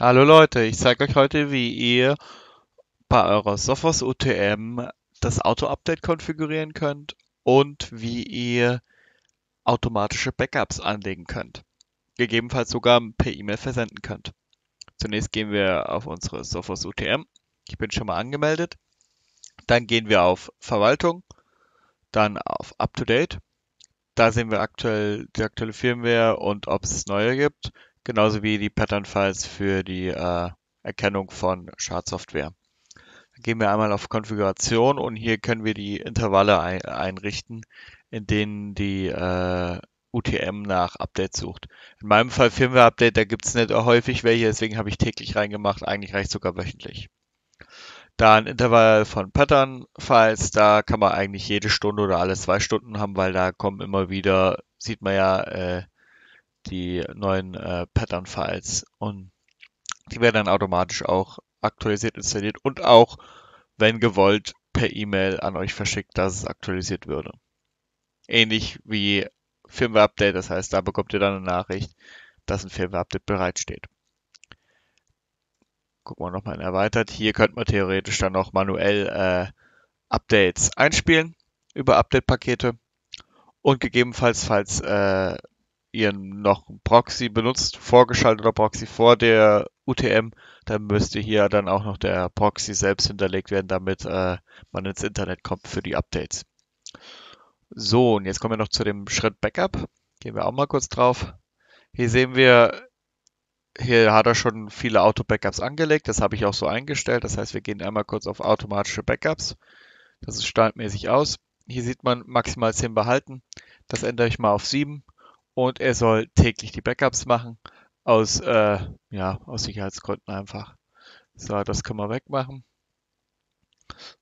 Hallo Leute, ich zeige euch heute, wie ihr bei eurer Sophos UTM das Auto-Update konfigurieren könnt und wie ihr automatische Backups anlegen könnt. Gegebenenfalls sogar per E-Mail versenden könnt. Zunächst gehen wir auf unsere Sophos UTM. Ich bin schon mal angemeldet. Dann gehen wir auf Verwaltung, dann auf Up-to-Date. Da sehen wir aktuell die aktuelle Firmware und ob es neue gibt, genauso wie die Pattern-Files für die Erkennung von Schadsoftware. Gehen wir einmal auf Konfiguration und hier können wir die Intervalle einrichten, in denen die UTM nach Updates sucht. In meinem Fall Firmware-Update, da gibt es nicht häufig welche, deswegen habe ich täglich reingemacht. Eigentlich reicht sogar wöchentlich. Da ein Intervall von Pattern-Files, da kann man eigentlich jede Stunde oder alle 2 Stunden haben, weil da kommen immer wieder, sieht man ja, die neuen Pattern-Files und die werden dann automatisch auch aktualisiert installiert und auch wenn gewollt, per E-Mail an euch verschickt, dass es aktualisiert würde. Ähnlich wie Firmware-Update, das heißt, da bekommt ihr dann eine Nachricht, dass ein Firmware-Update bereitsteht. Gucken wir nochmal in erweitert. Hier könnte man theoretisch dann noch manuell Updates einspielen über Update-Pakete und gegebenenfalls, falls ihr noch einen Proxy benutzt, vorgeschalteter Proxy vor der UTM, dann müsste hier dann auch noch der Proxy selbst hinterlegt werden, damit man ins Internet kommt für die Updates. So, und jetzt kommen wir noch zu dem Schritt Backup. Gehen wir auch mal kurz drauf. Hier sehen wir, hier hat er schon viele Auto-Backups angelegt. Das habe ich auch so eingestellt. Das heißt, wir gehen einmal kurz auf automatische Backups. Das ist standardmäßig aus. Hier sieht man maximal 10 behalten. Das ändere ich mal auf 7. Und er soll täglich die Backups machen. Aus Sicherheitsgründen einfach. So, das können wir wegmachen.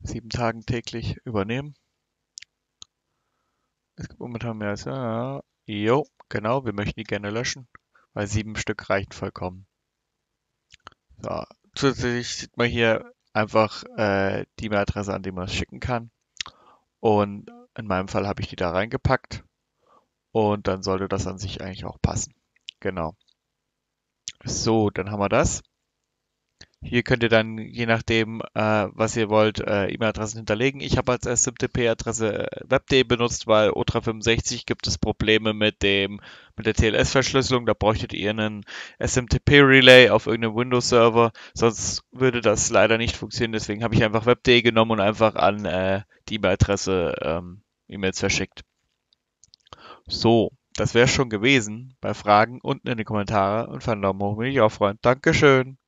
7 Tagen täglich übernehmen. Es gibt momentan mehr als, jo, genau, wir möchten die gerne löschen, weil 7 Stück reichen vollkommen. So, zusätzlich sieht man hier einfach die E-Mail-Adresse, an die man es schicken kann. Und in meinem Fall habe ich die da reingepackt. Und dann sollte das an sich eigentlich auch passen. Genau. So, dann haben wir das. Hier könnt ihr dann, je nachdem, was ihr wollt, E-Mail-Adressen hinterlegen. Ich habe als SMTP-Adresse web.de benutzt, weil O365 gibt es Probleme mit der TLS-Verschlüsselung. Da bräuchtet ihr einen SMTP-Relay auf irgendeinem Windows-Server. Sonst würde das leider nicht funktionieren. Deswegen habe ich einfach web.de genommen und einfach an die E-Mail-Adresse E-Mails verschickt. So, das wäre schon gewesen. Bei Fragen unten in die Kommentare und für einen Daumen hoch würde ich auch freuen. Dankeschön.